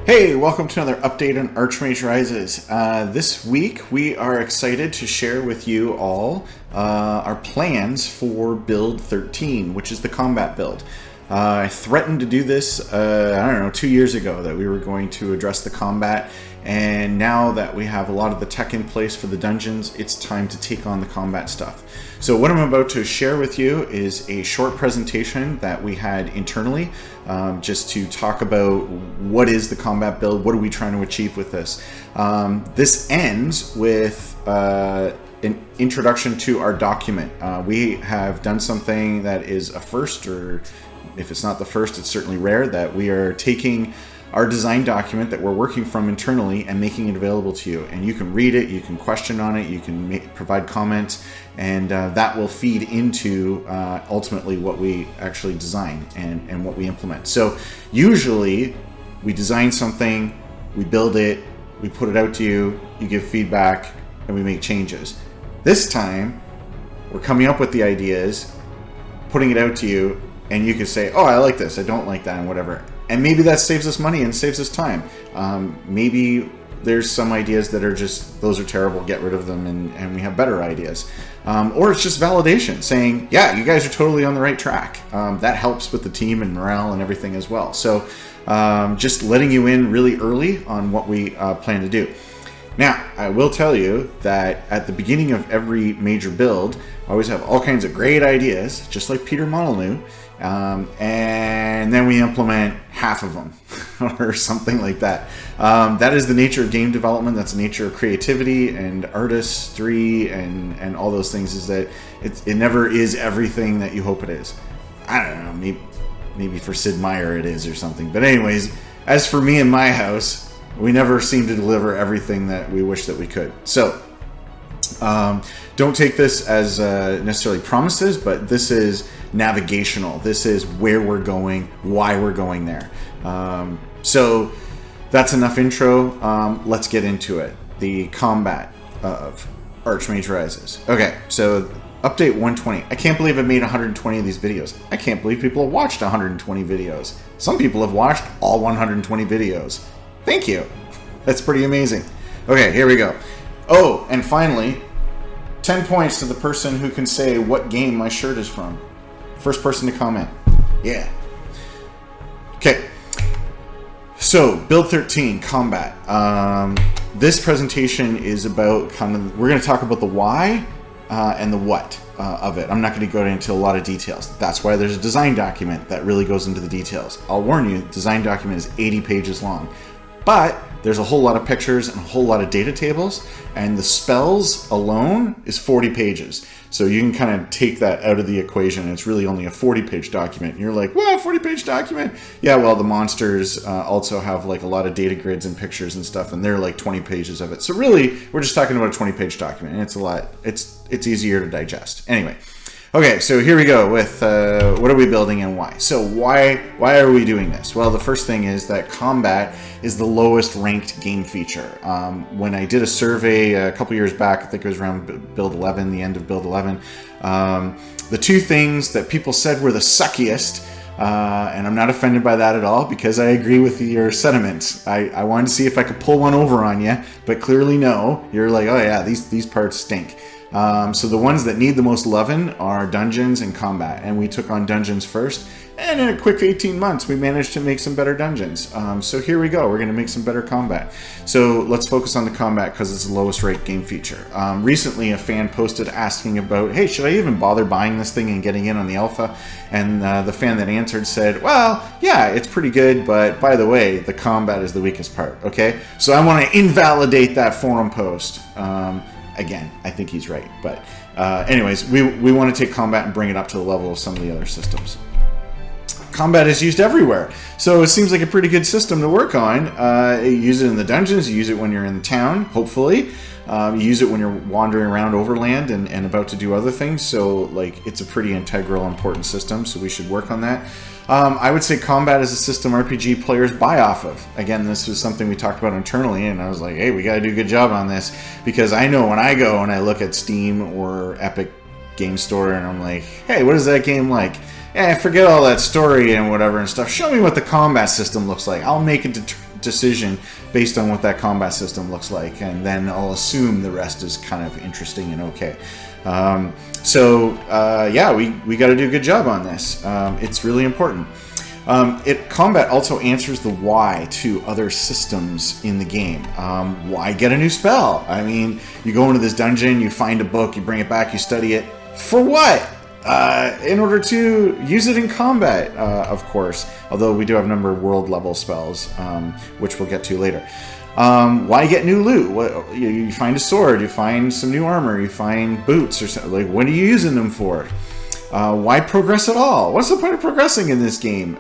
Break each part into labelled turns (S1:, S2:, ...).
S1: Hey, welcome to another update on Archmage Rises. This week we are excited to share with you all our plans for build 13, which is the combat build. I threatened to do this, 2 years ago, that we were going to address the combat, and now that we have a lot of the tech in place for the dungeons, it's time to take on the combat stuff. So what I'm about to share with you is a short presentation that we had internally, just to talk about what is the combat build, what are we trying to achieve with this. This ends with an introduction to our document. We have done something that is a first, or if it's not the first, it's certainly rare, that we are taking our design document that we're working from internally and making it available to you. And you can read it, you can question on it, you can provide comments, and that will feed into ultimately what we actually design and what we implement. So usually we design something, we build it, we put it out to you, you give feedback, and we make changes. This time, we're coming up with the ideas, putting it out to you, and you can say, oh, I like this, I don't like that, and whatever. And maybe that saves us money and saves us time. Maybe there's some ideas that are just, those are terrible, get rid of them, and we have better ideas. Or it's just validation, saying, yeah, you guys are totally on the right track. That helps with the team and morale and everything as well. So just letting you in really early on what we plan to do. Now, I will tell you that at the beginning of every major build, I always have all kinds of great ideas, just like Peter Molyneux, and then we implement half of them or something like that. That is the nature of game development. That's the nature of creativity and artistry and all those things, is that it never is everything that you hope it is. I don't know, maybe for Sid Meier it is or something. But anyways, as for me and my house, we never seem to deliver everything that we wish that we could. So don't take this as necessarily promises, but this is navigational. This is where we're going, why we're going there. So that's enough intro. Let's get into it. The combat of Archmage Rises. Okay, so update 120. I can't believe I made 120 of these videos. I can't believe people have watched 120 videos. Some people have watched all 120 videos. Thank you. That's pretty amazing. Okay, here we go. Oh, and finally, 10 points to the person who can say what game my shirt is from. First person to comment. Yeah. Okay. So, Build 13, Combat. This presentation is about we're going to talk about the why and the what of it. I'm not going to go into a lot of details. That's why there's a design document that really goes into the details. I'll warn you, the design document is 80 pages long. But there's a whole lot of pictures and a whole lot of data tables, and the spells alone is 40 pages. So you can kind of take that out of the equation. It's really only a 40-page document. And you're like, what, 40-page document? Yeah, well, the monsters also have like a lot of data grids and pictures and stuff, and they're like 20 pages of it. So really, we're just talking about a 20-page document, and it's a lot. It's easier to digest. Anyway. Okay, so here we go with what are we building and why. So why are we doing this? Well, the first thing is that combat is the lowest ranked game feature. When I did a survey a couple years back, I think it was around build 11, the end of build 11, the two things that people said were the suckiest, and I'm not offended by that at all, because I agree with your sentiments. I wanted to see if I could pull one over on you, but clearly no. You're like, oh yeah, these parts stink. So the ones that need the most loving are dungeons and combat, and we took on dungeons first, and in a quick 18 months we managed to make some better dungeons. So here we go, we're going to make some better combat. So let's focus on the combat because it's the lowest rate game feature. Recently a fan posted asking about, hey, should I even bother buying this thing and getting in on the alpha? And the fan that answered said, well, yeah, it's pretty good, but by the way, the combat is the weakest part, okay? So I want to invalidate that forum post. Again, I think he's right. But anyways, we want to take combat and bring it up to the level of some of the other systems. Combat is used everywhere. So it seems like a pretty good system to work on. You use it in the dungeons. You use it when you're in the town, hopefully. You use it when you're wandering around Overland and about to do other things. So like, it's a pretty integral, important system. So we should work on that. I would say combat is a system RPG players buy off of. Again, this was something we talked about internally, and I was like, hey, we got to do a good job on this, because I know when I go and I look at Steam or Epic Game Store and I'm like, hey, what is that game like? Yeah, forget all that story and whatever and stuff. Show me what the combat system looks like. I'll make a decision based on what that combat system looks like, and then I'll assume the rest is kind of interesting and okay. Yeah, we got to do a good job on this. It's really important. Combat also answers the why to other systems in the game. Why get a new spell? I mean, you go into this dungeon, you find a book, you bring it back, you study it. For what? In order to use it in combat, of course. Although we do have a number of world level spells, which we'll get to later. Why get new loot? You find a sword, you find some new armor, you find boots or something. Like, what are you using them for? Why progress at all? What's the point of progressing in this game?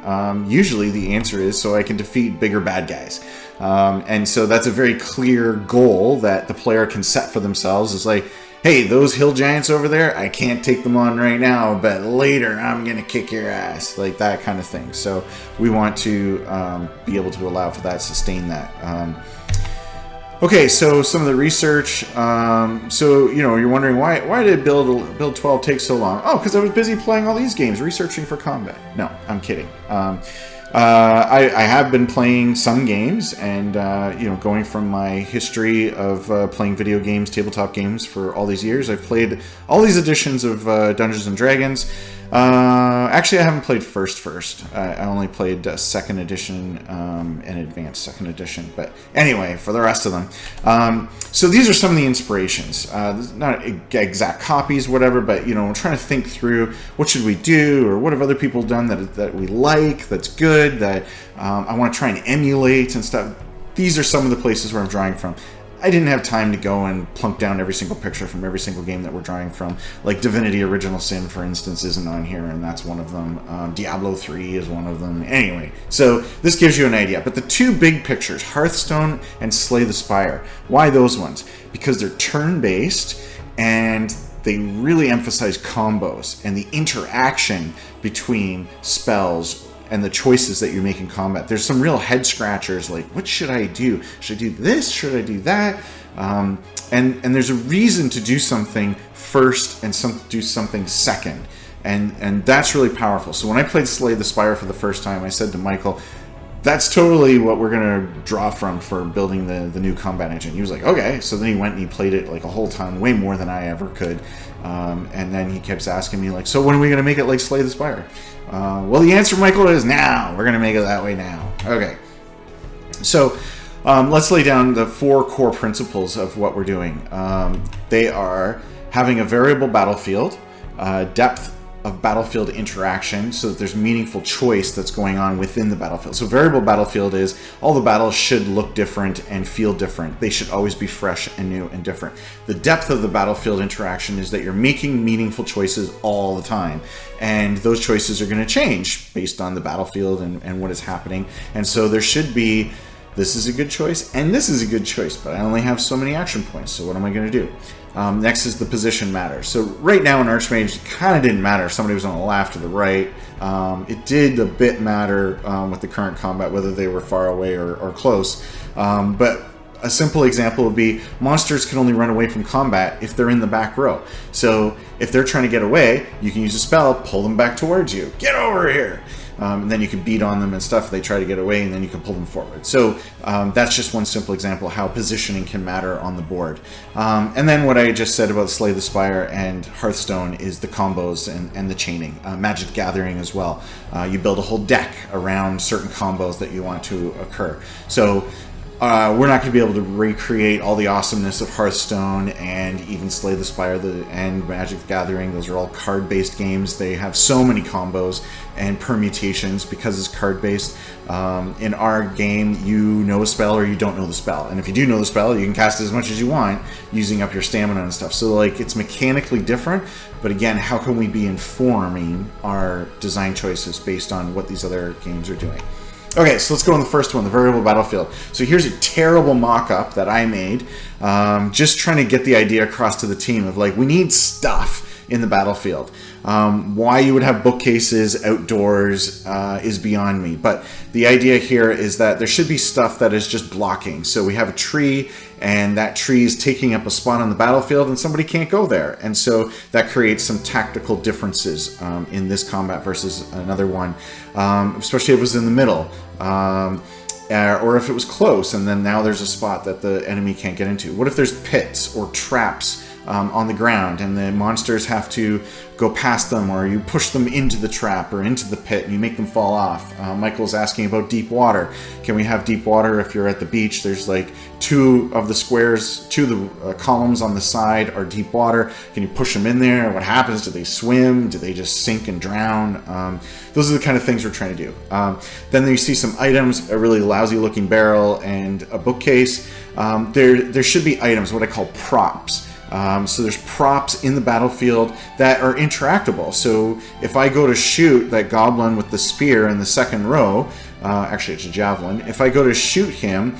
S1: Usually the answer is so I can defeat bigger bad guys. And so that's a very clear goal that the player can set for themselves. It's like, hey, those hill giants over there, I can't take them on right now, but later I'm going to kick your ass. Like that kind of thing. So we want to be able to allow for that, sustain that. Okay, so some of the research. So, you're wondering why did build 12 take so long? Oh, because I was busy playing all these games, researching for combat. No, I'm kidding. I have been playing some games, and going from my history of playing video games, tabletop games for all these years, I've played all these editions of Dungeons and Dragons. Actually, I haven't played first. I only played second edition and advanced second edition. But anyway, for the rest of them. So these are some of the inspirations. Not exact copies, whatever, but I'm trying to think through what should we do, or what have other people done that we like, that's good, that I want to try and emulate and stuff. These are some of the places where I'm drawing from. I didn't have time to go and plunk down every single picture from every single game that we're drawing from. Like Divinity Original Sin, for instance, isn't on here, and that's one of them. Diablo 3 is one of them. Anyway, so this gives you an idea. But the two big pictures, Hearthstone and Slay the Spire, why those ones? Because they're turn-based, and they really emphasize combos and the interaction between spells and the choices that you make in combat. There's some real head scratchers, like, what should I do? Should I do this? Should I do that? And there's a reason to do something first and do something second. And that's really powerful. So when I played Slay the Spire for the first time, I said to Michael, that's totally what we're going to draw from for building the new combat engine. He was like, okay. So then he went and he played it like a whole ton, way more than I ever could. And then he kept asking me, like, so when are we going to make it like Slay the Spire? Well, the answer, Michael, is now. We're going to make it that way now. Okay. So let's lay down the 4 core principles of what we're doing. They are having a variable battlefield, depth of battlefield interaction, so that there's meaningful choice that's going on within the battlefield. So variable battlefield is all the battles should look different and feel different. They should always be fresh and new and different. The depth of the battlefield interaction is that you're making meaningful choices all the time, and those choices are going to change based on the battlefield and what is happening. And so there should be, this is a good choice and this is a good choice, but I only have so many action points, so what am I going to do? Next is the position matters. So right now in Archmage, it kind of didn't matter if somebody was on the left or the right. It did a bit matter with the current combat, whether they were far away or close. But a simple example would be monsters can only run away from combat if they're in the back row. So if they're trying to get away, you can use a spell, pull them back towards you. Get over here! And then you can beat on them and stuff if they try to get away, and then you can pull them forward. So that's just one simple example of how positioning can matter on the board. And then what I just said about Slay the Spire and Hearthstone is the combos and the chaining. Magic the Gathering as well. You build a whole deck around certain combos that you want to occur. So we're not going to be able to recreate all the awesomeness of Hearthstone and even Slay the Spire and Magic the Gathering. Those are all card-based games. They have so many combos and permutations because it's card-based. In our game, you know a spell or you don't know the spell. And if you do know the spell, you can cast it as much as you want using up your stamina and stuff. So like it's mechanically different, but again, how can we be informing our design choices based on what these other games are doing? Okay, so let's go on the first one, the variable battlefield. So here's a terrible mock-up that I made, just trying to get the idea across to the team of like, we need stuff in the battlefield. Why you would have bookcases outdoors is beyond me. But the idea here is that there should be stuff that is just blocking. So we have a tree, and that tree is taking up a spot on the battlefield, and somebody can't go there. And so that creates some tactical differences in this combat versus another one, especially if it was in the middle. or if it was close and then now there's a spot that the enemy can't get into. What if there's pits or traps on the ground and the monsters have to go past them, or you push them into the trap or into the pit and you make them fall off? Michael's asking about deep water. Can we have deep water if you're at the beach? There's like two of the columns on the side are deep water. Can you push them in there? What happens? Do they swim? Do they just sink and drown? Those are the kind of things we're trying to do. Then you see some items, a really lousy looking barrel and a bookcase. There should be items, what I call props. So there's props in the battlefield that are interactable. So if I go to shoot that goblin with the spear in the second row, actually it's a javelin, if I go to shoot him,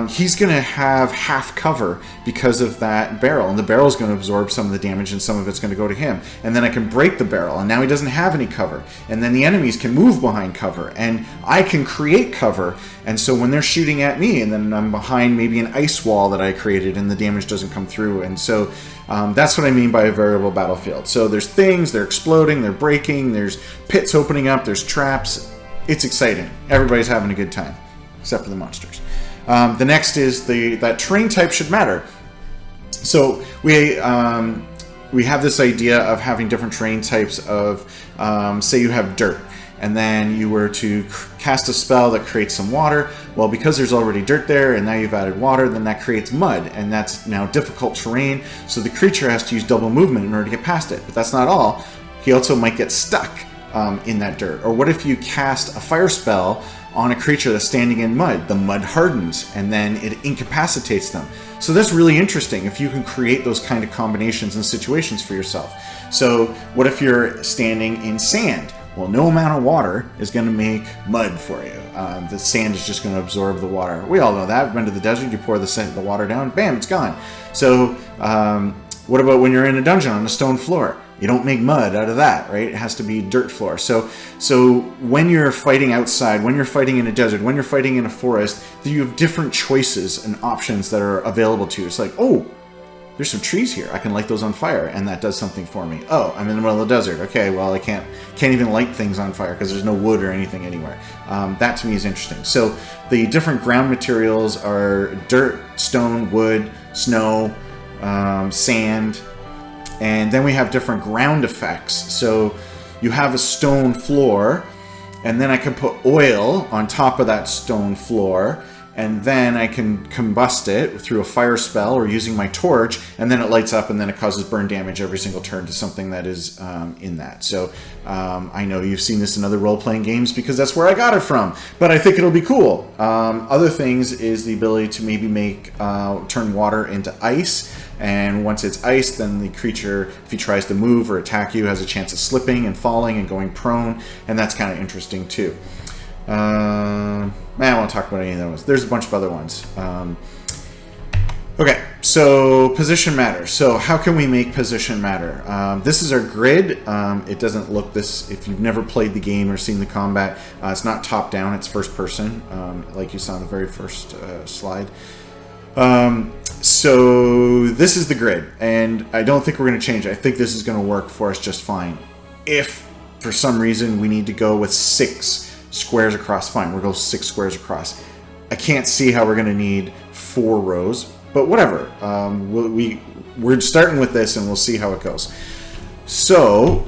S1: he's going to have half cover because of that barrel, and the barrel is going to absorb some of the damage and some of it's going to go to him. And then I can break the barrel and now he doesn't have any cover, and then the enemies can move behind cover and I can create cover. And so when they're shooting at me and then I'm behind maybe an ice wall that I created and the damage doesn't come through. And so that's what I mean by a variable battlefield. So there's things, they're exploding, they're breaking, there's pits opening up, there's traps. It's exciting. Everybody's having a good time, except for the monsters. The next is that terrain type should matter. So we have this idea of having different terrain types of, say you have dirt, and then you were to cast a spell that creates some water. Well, because there's already dirt there, and now you've added water, then that creates mud, and that's now difficult terrain, so the creature has to use double movement in order to get past it. But that's not all. He also might get stuck in that dirt. Or what if you cast a fire spell on a creature that's standing in mud? The mud hardens and then it incapacitates them. So that's really interesting if you can create those kind of combinations and situations for yourself. So what if you're standing in sand? Well, no amount of water is going to make mud for you. The sand is just going to absorb the water. We all know that. We've been to the desert, you pour the water down, bam, it's gone. So what about when you're in a dungeon on a stone floor? You don't make mud out of that, right? It has to be dirt floor. So when you're fighting outside, when you're fighting in a desert, when you're fighting in a forest, you have different choices and options that are available to you. It's like, oh, there's some trees here. I can light those on fire, and that does something for me. Oh, I'm in the middle of the desert. Okay, well, I can't even light things on fire because there's no wood or anything anywhere. That to me is interesting. So the different ground materials are dirt, stone, wood, snow, sand. And then we have different ground effects. So you have a stone floor, and then I can put oil on top of that stone floor, and then I can combust it through a fire spell or using my torch, and then it lights up, and then it causes burn damage every single turn to something that is in that. So I know you've seen this in other role-playing games because that's where I got it from, but I think it'll be cool. Other things is the ability to maybe turn water into ice. And once it's ice, then the creature, if he tries to move or attack you, has a chance of slipping and falling and going prone, and that's kind of interesting too. I won't talk about any of those. There's a bunch of other ones. Okay, so position matters. So how can we make position matter? This is our grid. It doesn't look this, if you've never played the game or seen the combat, it's not top down, it's first person, like you saw in the very first slide. So this is the grid, and I don't think we're going to change it. I think this is going to work for us just fine. If for some reason we need to go with 6 squares across, fine, we'll go 6 squares across. I can't see how we're going to need 4 rows, but whatever. We're starting with this and we'll see how it goes. So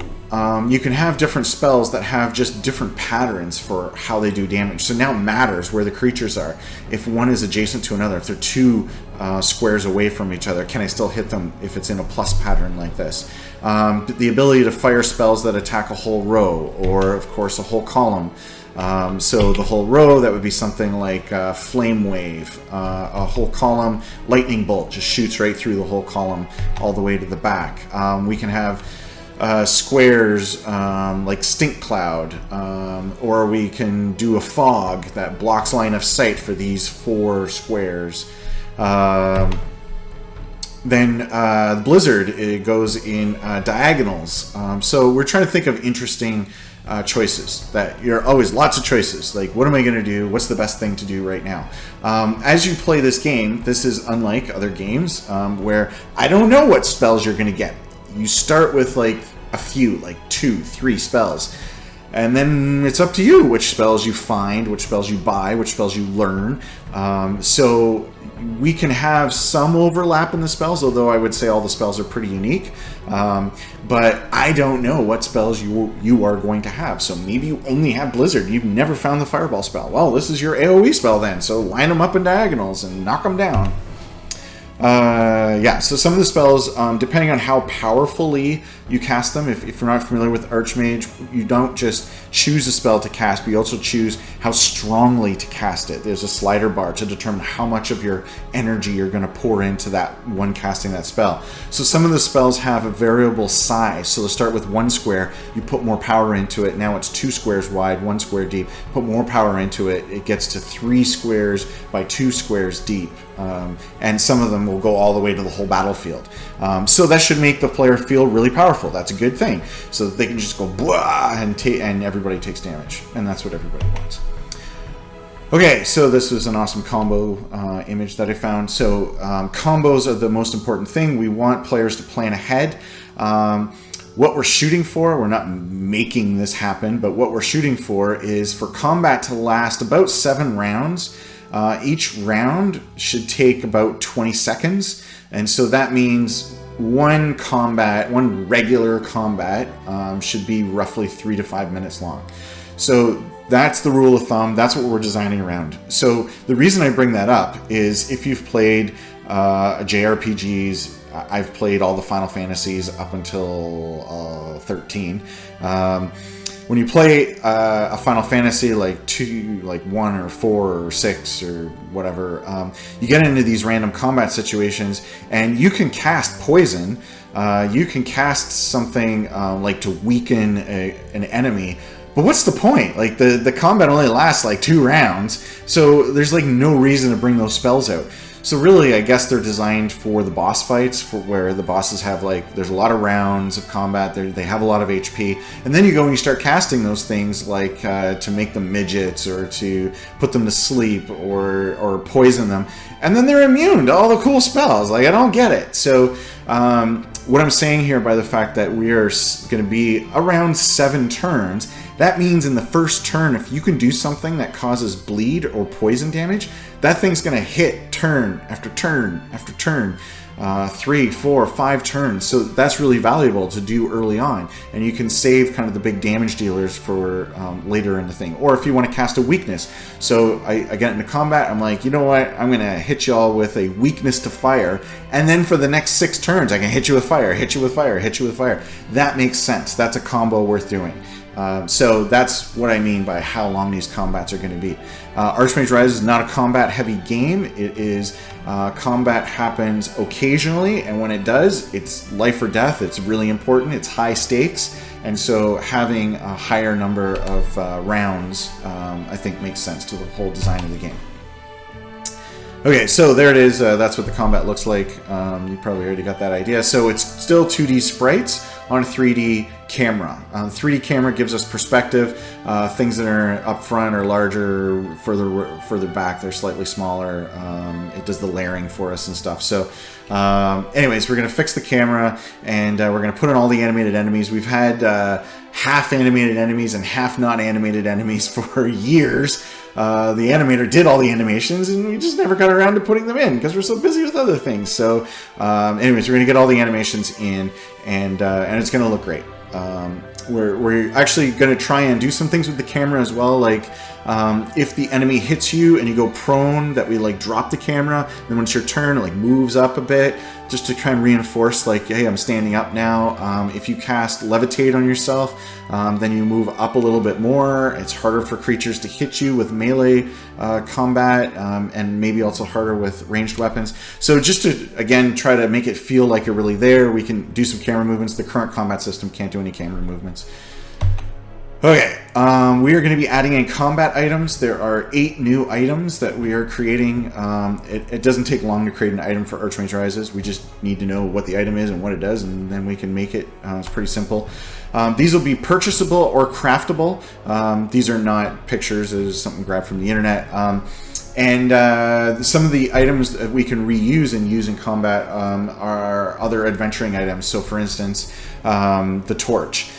S1: you can have different spells that have just different patterns for how they do damage. So now it matters where the creatures are. If one is adjacent to another, if they're 2 squares away from each other, can I still hit them if it's in a plus pattern like this? The ability to fire spells that attack a whole row, or of course a whole column. So the whole row, that would be something like Flame Wave. A whole column, Lightning Bolt, just shoots right through the whole column all the way to the back. We can have squares like Stink Cloud, or we can do a fog that blocks line of sight for these 4 squares. Then Blizzard, it goes in diagonals. So we're trying to think of interesting choices. That you're always lots of choices. Like, what am I going to do? What's the best thing to do right now? As you play this game, this is unlike other games where I don't know what spells you're going to get. You start with like a few, like 2, 3 spells. And then it's up to you which spells you find, which spells you buy, which spells you learn. So we can have some overlap in the spells, although I would say all the spells are pretty unique. But I don't know what spells you are going to have. So maybe you only have Blizzard. You've never found the Fireball spell. Well, this is your AoE spell then. So line them up in diagonals and knock them down. Yeah, so some of the spells, depending on how powerfully you cast them, if you're not familiar with Archmage, you don't just choose a spell to cast, but you also choose how strongly to cast it. There's a slider bar to determine how much of your energy you're going to pour into that one casting that spell. So some of the spells have a variable size. So to start with 1 square, you put more power into it. Now it's 2 squares wide, 1 square deep. Put more power into it. It gets to 3 squares by 2 squares deep. And some of them will go all the way to the whole battlefield. So that should make the player feel really powerful. That's a good thing. So that they can just go blah and everybody takes damage. And that's what everybody wants. Okay, so this was an awesome combo image that I found. So combos are the most important thing. We want players to plan ahead. What we're shooting for, we're not making this happen, but what we're shooting for is for combat to last about 7 rounds. Each round should take about 20 seconds. And so that means one regular combat should be roughly 3 to 5 minutes long. So that's the rule of thumb. That's what we're designing around. So the reason I bring that up is if you've played JRPGs, I've played all the Final Fantasies up until 13. When you play a Final Fantasy like 1 or 4 or 6 or whatever, you get into these random combat situations, and you can cast poison. You can cast something like to weaken an enemy. But what's the point? Like the combat only lasts like 2 rounds, so there's like no reason to bring those spells out. So really, I guess they're designed for the boss fights, for where the bosses have there's a lot of rounds of combat. They have a lot of HP, and then you go and you start casting those things like to make them midgets or to put them to sleep or poison them, and then they're immune to all the cool spells. Like, I don't get it. So what I'm saying here by the fact that we are going to be around 7 turns. That means in the first turn, if you can do something that causes bleed or poison damage, that thing's going to hit turn after turn after turn, 3, 4, 5 turns. So that's really valuable to do early on. And you can save kind of the big damage dealers for later in the thing. Or if you want to cast a weakness. So I get into combat, I'm like, you know what? I'm going to hit y'all with a weakness to fire. And then for the next 6 turns, I can hit you with fire, hit you with fire, hit you with fire. That makes sense. That's a combo worth doing. So that's what I mean by how long these combats are going to be. Archmage Rise is not a combat-heavy game. It is combat happens occasionally, and when it does, it's life or death. It's really important. It's high stakes, and so having a higher number of rounds, I think, makes sense to the whole design of the game. Okay, so there it is. That's what the combat looks like. You probably already got that idea. So it's still 2D sprites on a 3D camera. 3D camera gives us perspective. Things that are up front are larger, further back they're slightly smaller. It does the layering for us and stuff. So anyways, we're going to fix the camera, and we're going to put in all the animated enemies. We've had half animated enemies and half not animated enemies for years. The animator did all the animations, and we just never got around to putting them in because we're so busy with other things. So anyways, we're going to get all the animations in, and it's going to look great. We're actually going to try and do some things with the camera as well, like if the enemy hits you and you go prone, that we drop the camera, then when it's your turn, it moves up a bit, just to try and reinforce hey, I'm standing up now. If you cast Levitate on yourself, then you move up a little bit more. It's harder for creatures to hit you with melee combat, and maybe also harder with ranged weapons. So just to, again, try to make it feel like you're really there, we can do some camera movements. The current combat system can't do any camera movements. Okay, we are going to be adding in combat items. There are 8 new items that we are creating. It doesn't take long to create an item for Archmage Rises. We just need to know what the item is and what it does, and then we can make it. It's pretty simple. These will be purchasable or craftable. These are not pictures. It is something grabbed from the internet. And some of the items that we can reuse and use in combat are other adventuring items. So for instance, the torch.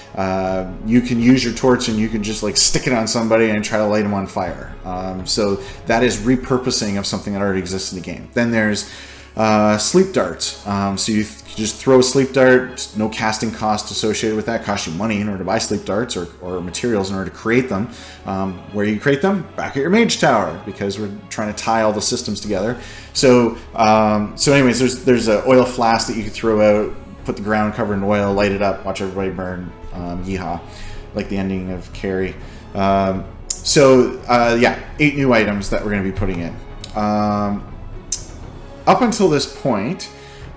S1: you can use your torch and you can just like stick it on somebody and try to light them on fire. So that is repurposing of something that already exists in the game. Then there's sleep darts. So you just throw a sleep dart, no casting cost associated with that. Costs you money in order to buy sleep darts or materials in order to create them. Where you create them? Back at your mage tower, because we're trying to tie all the systems together. So anyways, there's an oil flask that you can throw out, put the ground covered in oil, light it up, watch everybody burn. Yeehaw, like the ending of Carrie. Yeah, 8 new items that we're going to be putting in. Up until this point,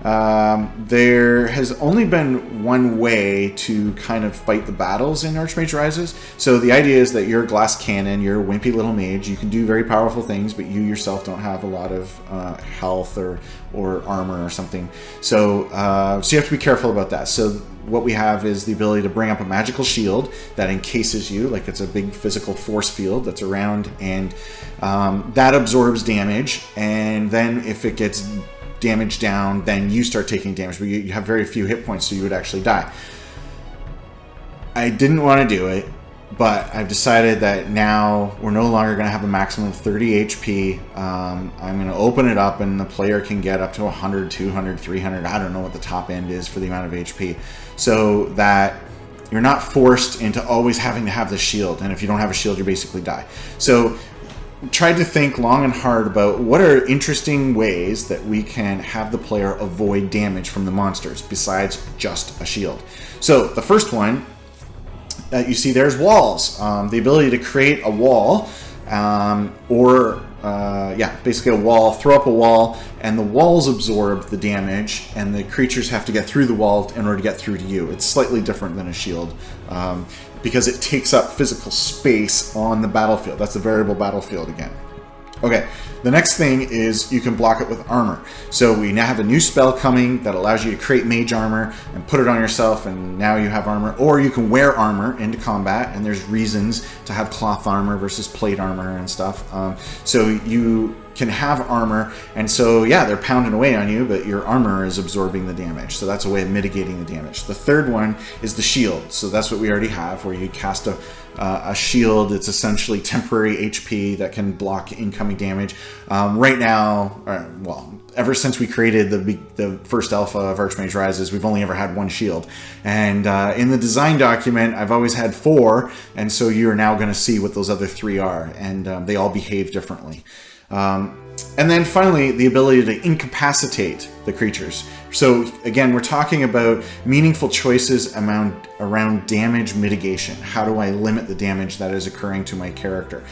S1: there has only been one way to kind of fight the battles in Archmage Rises. So the idea is that you're a glass cannon, you're a wimpy little mage, you can do very powerful things, but you yourself don't have a lot of health or armor or something. So you have to be careful about that. So what we have is the ability to bring up a magical shield that encases you, like it's a big physical force field that's around, and that absorbs damage, and then if it gets damage down, then you start taking damage, but you have very few hit points, so you would actually die. I didn't want to do it, but I've decided that now we're no longer going to have a maximum of 30 HP. I'm going to open it up, and the player can get up to 100, 200, 300. I don't know what the top end is for the amount of HP, so that you're not forced into always having to have the shield, and if you don't have a shield, you basically die. So tried to think long and hard about what are interesting ways that we can have the player avoid damage from the monsters besides just a shield. So the first one that you see there is walls. The ability to create a wall, basically a wall, throw up a wall, and the walls absorb the damage, and the creatures have to get through the wall in order to get through to you. It's slightly different than a shield, because it takes up physical space on the battlefield. That's the variable battlefield again. Okay, the next thing is you can block it with armor. So we now have a new spell coming that allows you to create mage armor and put it on yourself, and now you have armor. Or you can wear armor into combat, and there's reasons to have cloth armor versus plate armor and stuff. So you can have armor, and so yeah, they're pounding away on you, but your armor is absorbing the damage. So that's a way of mitigating the damage. The third one is the shield. So that's what we already have, where you cast a shield. It's essentially temporary HP that can block incoming damage. Right now, ever since we created the first alpha of Archmage Rises, we've only ever had one shield. And in the design document, I've always had 4, and so you're now going to see what those other 3 are, and they all behave differently. And then finally, the ability to incapacitate the creatures. So again, we're talking about meaningful choices around damage mitigation. How do I limit the damage that is occurring to my character?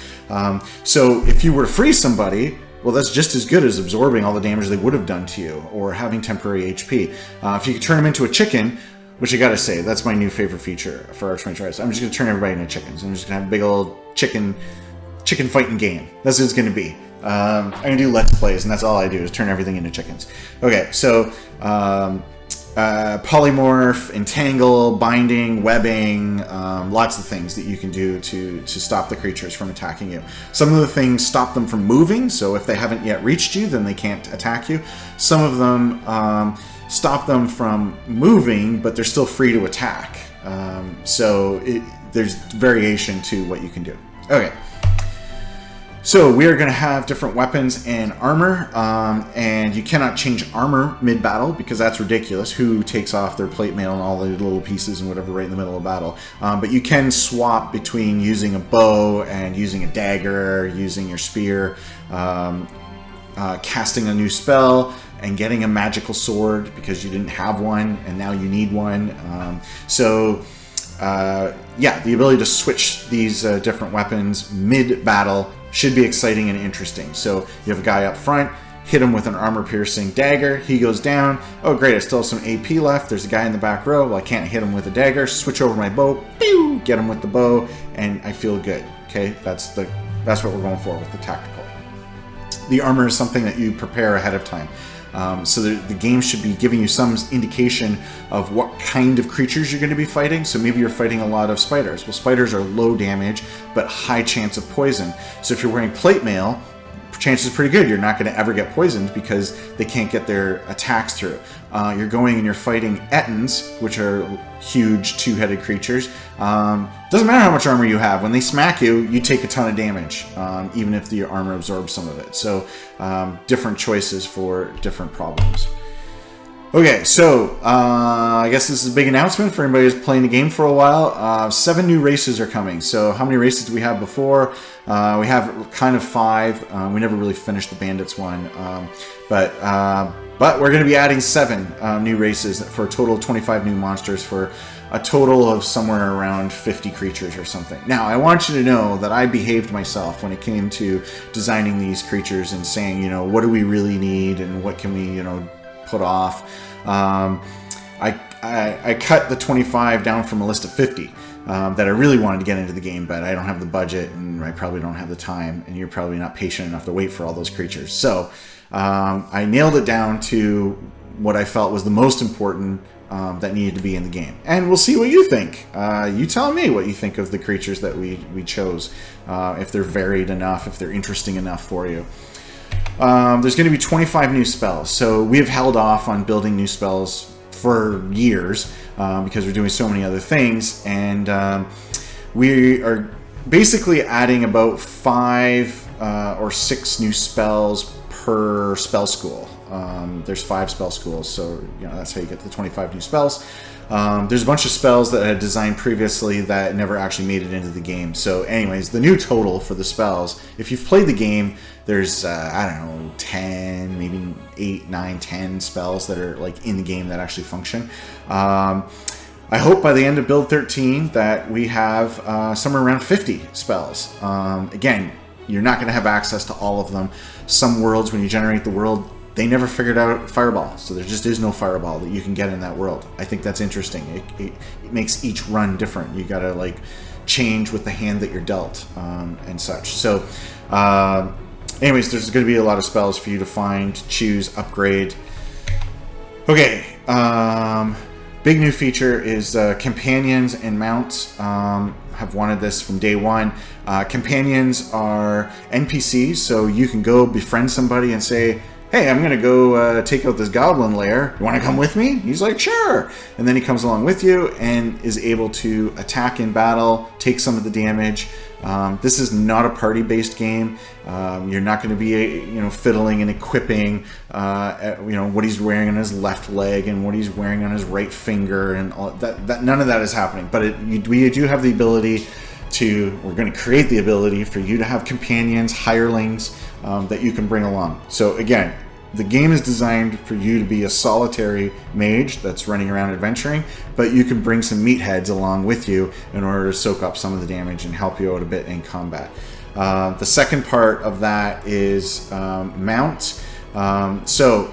S1: So if you were to freeze somebody, well, that's just as good as absorbing all the damage they would have done to you, or having temporary HP. If you could turn them into a chicken, which I gotta say, that's my new favorite feature for Archmage Rises. I'm just gonna turn everybody into chickens. I'm just gonna have a big old chicken fighting game. That's what it's gonna be. I'm gonna do Let's Plays, and that's all I do is turn everything into chickens. Okay, so polymorph, entangle, binding, webbing, lots of things that you can do to stop the creatures from attacking you. Some of the things stop them from moving, so if they haven't yet reached you, then they can't attack you. Some of them stop them from moving, but they're still free to attack. There's variation to what you can do. Okay. So we are going to have different weapons and armor, and you cannot change armor mid-battle because that's ridiculous. Who takes off their plate mail and all the little pieces and whatever right in the middle of battle? But you can swap between using a bow and using a dagger, using your spear, casting a new spell, and getting a magical sword because you didn't have one and now you need one. The ability to switch these different weapons mid-battle should be exciting and interesting. So you have a guy up front, hit him with an armor-piercing dagger, he goes down. Oh great, I still have some AP left. There's a guy in the back row. Well, I can't hit him with a dagger. Switch over my bow, pew, get him with the bow, and I feel good. Okay, that's what we're going for with the tactical. The armor is something that you prepare ahead of time. So the game should be giving you some indication of what kind of creatures you're going to be fighting. So maybe you're fighting a lot of spiders. Well, spiders are low damage, but high chance of poison. So if you're wearing plate mail, chances are pretty good you're not going to ever get poisoned because they can't get their attacks through. You're going and you're fighting Ettins, which are huge two-headed creatures. Doesn't matter how much armor you have. When they smack you, you take a ton of damage, even if your armor absorbs some of it. So different choices for different problems. Okay, so I guess this is a big announcement for anybody who's playing the game for a while. 7 new races are coming. So how many races do we have before? We have kind of 5. We never really finished the Bandits one. But we're going to be adding 7 new races for a total of 25 new monsters for a total of somewhere around 50 creatures or something. Now, I want you to know that I behaved myself when it came to designing these creatures and saying, you know, what do we really need and what can we, you know, put off. I cut the 25 down from a list of 50 that I really wanted to get into the game, but I don't have the budget and I probably don't have the time, and you're probably not patient enough to wait for all those creatures. So I nailed it down to what I felt was the most important that needed to be in the game. And we'll see what you think. You tell me what you think of the creatures that we chose, if they're varied enough, if they're interesting enough for you. There's going to be 25 new spells, so we have held off on building new spells for years because we're doing so many other things, and we are basically adding about 5 or 6 new spells per spell school. There's 5 spell schools, so you know that's how you get the 25 new spells. There's a bunch of spells that I had designed previously that never actually made it into the game. So anyways, the new total for the spells, if you've played the game, there's, I don't know, 10, maybe 8, 9, 10 spells that are like in the game that actually function. I hope by the end of build 13 that we have somewhere around 50 spells. Again, you're not going to have access to all of them. Some worlds, when you generate the world, they never figured out Fireball, so there just is no Fireball that you can get in that world. I think that's interesting. It makes each run different. You gotta like change with the hand that you're dealt and such. So anyways, there's going to be a lot of spells for you to find, choose, upgrade. Okay, big new feature is companions and mounts. Have wanted this from day one. Companions are NPCs, so you can go befriend somebody and say, hey, I'm going to go take out this goblin lair. You want to come with me? He's like, sure. And then he comes along with you and is able to attack in battle, take some of the damage. This is not a party-based game. You're not going to be, fiddling and equipping, what he's wearing on his left leg and what he's wearing on his right finger, and all that. None of that is happening. But we do have the ability we're going to create the ability for you to have companions, hirelings, that you can bring along. So again, the game is designed for you to be a solitary mage that's running around adventuring, but you can bring some meatheads along with you in order to soak up some of the damage and help you out a bit in combat. The second part of that is mounts. So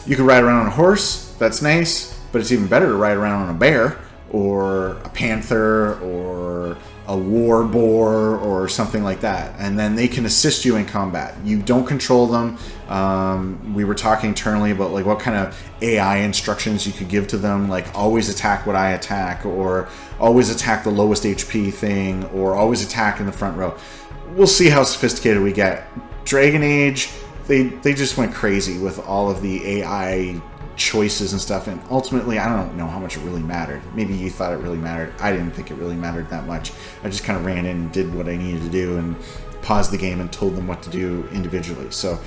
S1: you can ride around on a horse, that's nice, but it's even better to ride around on a bear or a panther or a war boar or something like that, and then they can assist you in combat. You don't control them. We were talking internally about like what kind of AI instructions you could give to them, like always attack what I attack, or always attack the lowest HP thing, or always attack in the front row. We'll see how sophisticated we get. Dragon Age, they just went crazy with all of the AI choices and stuff, and ultimately I don't know how much it really mattered. Maybe you thought it really mattered. I didn't think it really mattered that much. I just kind of ran in and did what I needed to do and paused the game and told them what to do individually. So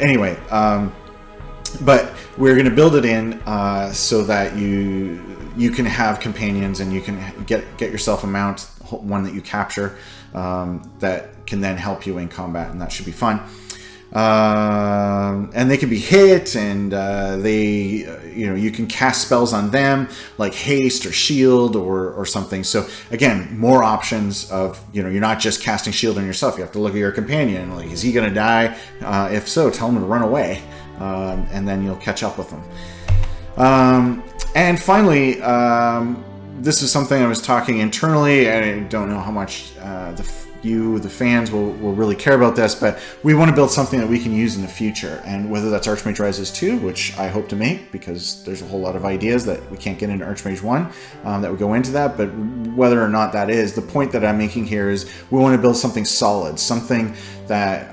S1: anyway, but we're going to build it in so that you can have companions and you can get yourself a mount, one that you capture, that can then help you in combat, and that should be fun. And they can be hit, and you can cast spells on them like haste or shield or something. So again, more options of, you're not just casting shield on yourself. You have to look at your companion, like, is he going to die? If so, tell him to run away, and then you'll catch up with them. And finally, this is something I was talking internally. I don't know how much the fans will really care about this, but we want to build something that we can use in the future, and whether that's Archmage Rises 2, which I hope to make, because there's a whole lot of ideas that we can't get into Archmage 1 that would go into that, but whether or not that is, the point that I'm making here is we want to build something solid, something that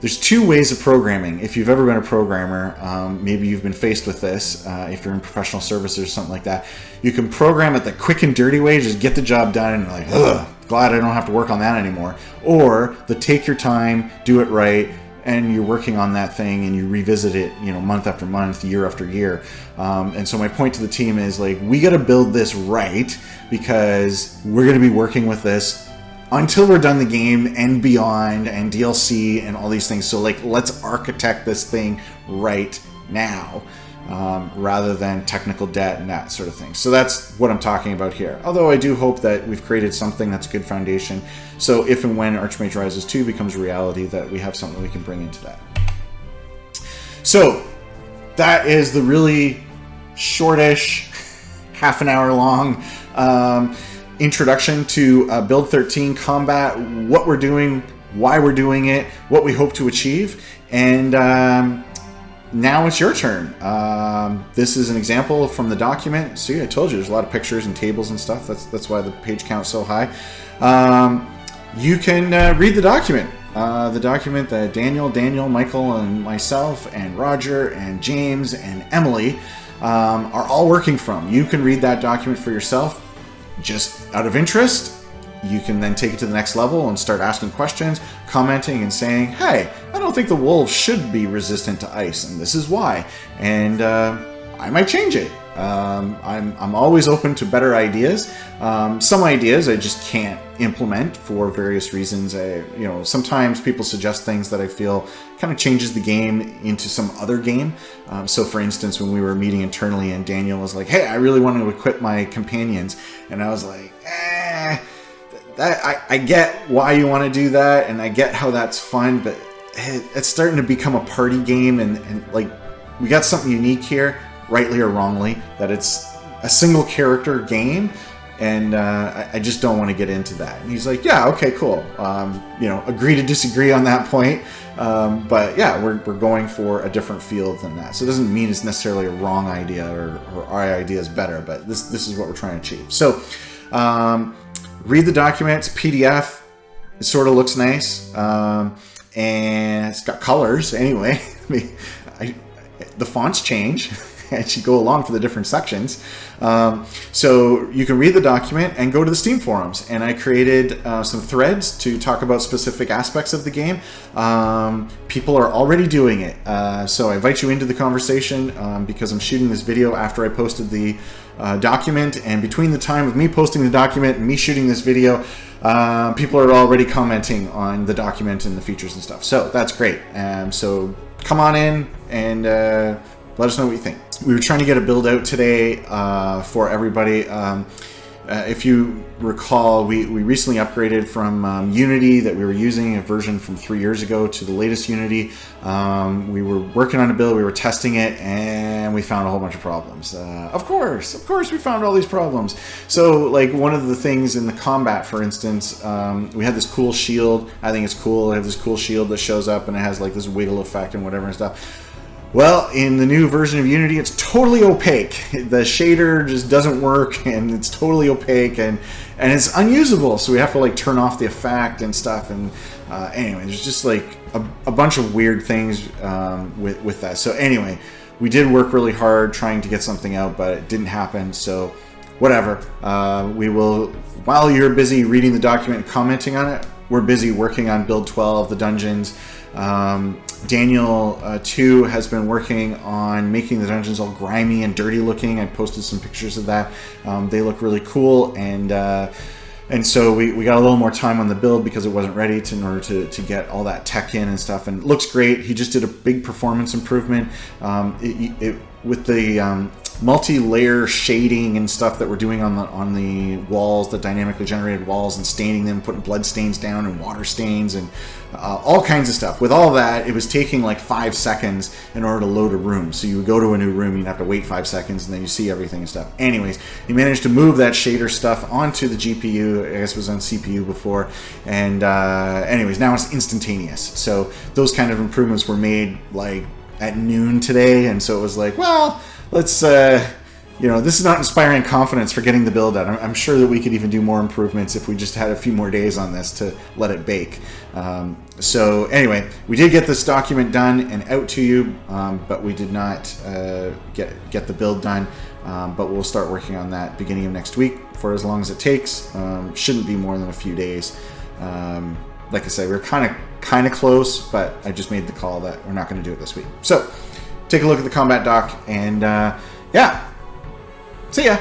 S1: there's two ways of programming. If you've ever been a programmer, maybe you've been faced with this, if you're in professional services or something like that. You can program it the quick and dirty way, just get the job done, and like, ugh, glad I don't have to work on that anymore. Or the take your time, do it right, and you're working on that thing and you revisit it, month after month, year after year. And so my point to the team is like, we got to build this right, because we're going to be working with this until we're done the game and beyond, and DLC and all these things. So like, let's architect this thing right now, rather than technical debt and that sort of thing. So that's what I'm talking about here. Although I do hope that we've created something that's a good foundation. So if and when Archmage Rises 2 becomes a reality, that we have something we can bring into that. So that is the really shortish, half an hour long introduction to Build 13 Combat, what we're doing, why we're doing it, what we hope to achieve, and now it's your turn. This is an example from the document. See, I told you there's a lot of pictures and tables and stuff. That's why the page count's so high. You can read the document. The document that Daniel, Michael, and myself, and Roger, and James, and Emily are all working from. You can read that document for yourself. Just out of interest, you can then take it to the next level and start asking questions, commenting, and saying, hey, I don't think the wolves should be resistant to ice, and this is why. And I might change it. I'm always open to better ideas. Some ideas I just can't implement for various reasons. Sometimes people suggest things that I feel kind of changes the game into some other game. So for instance, when we were meeting internally and Daniel was like, hey, I really want to equip my companions. And I was like, I get why you want to do that, and I get how that's fun, but it's starting to become a party game, and like, we got something unique here, rightly or wrongly, that it's a single character game, and I just don't want to get into that. And he's like, yeah, okay, cool. Agree to disagree on that point, but yeah, we're going for a different field than that. So it doesn't mean it's necessarily a wrong idea or our idea is better, but this is what we're trying to achieve. So read the documents, PDF. It sort of looks nice, and it's got colors anyway. The fonts change as you go along for the different sections. So you can read the document and go to the Steam forums. And I created some threads to talk about specific aspects of the game. People are already doing it. So I invite you into the conversation because I'm shooting this video after I posted the document. And between the time of me posting the document and me shooting this video, people are already commenting on the document and the features and stuff. So that's great. So come on in and let us know what you think. We were trying to get a build out today for everybody. If you recall, we recently upgraded from Unity that we were using, a version from 3 years ago, to the latest Unity. We were working on a build, we were testing it, and we found a whole bunch of problems. Of course we found all these problems. So like, one of the things in the combat, for instance, we had this cool shield. I think it's cool. I have this cool shield that shows up and it has like this wiggle effect and whatever and stuff. Well, in the new version of Unity, it's totally opaque. The shader just doesn't work, and it's totally opaque, and it's unusable. So we have to like turn off the effect and stuff. And anyway, there's just like a bunch of weird things with that. So anyway, we did work really hard trying to get something out, but it didn't happen. So whatever. We will, while you're busy reading the document and commenting on it, we're busy working on Build 12, the dungeons. Daniel too has been working on making the dungeons all grimy and dirty looking. I posted some pictures of that. They look really cool, and so we got a little more time on the build because it wasn't ready in order to get all that tech in and stuff. And it looks great. He just did a big performance improvement with the multi-layer shading and stuff that we're doing on the walls, the dynamically generated walls, and staining them, putting blood stains down and water stains and all kinds of stuff. With all that, it was taking like 5 seconds in order to load a room. So you would go to a new room, you'd have to wait 5 seconds, and then you see everything and stuff. Anyways, he managed to move that shader stuff onto the GPU. I guess it was on CPU before. And anyways, now it's instantaneous. So those kind of improvements were made like at noon today, and so it was like, well, let's this is not inspiring confidence for getting the build done. I'm sure that we could even do more improvements if we just had a few more days on this to let it bake. So anyway, we did get this document done and out to you, but we did not get the build done. But we'll start working on that beginning of next week for as long as it takes. Shouldn't be more than a few days. Like I said, we're kind of close, but I just made the call that we're not going to do it this week. So take a look at the combat doc, and yeah, see ya.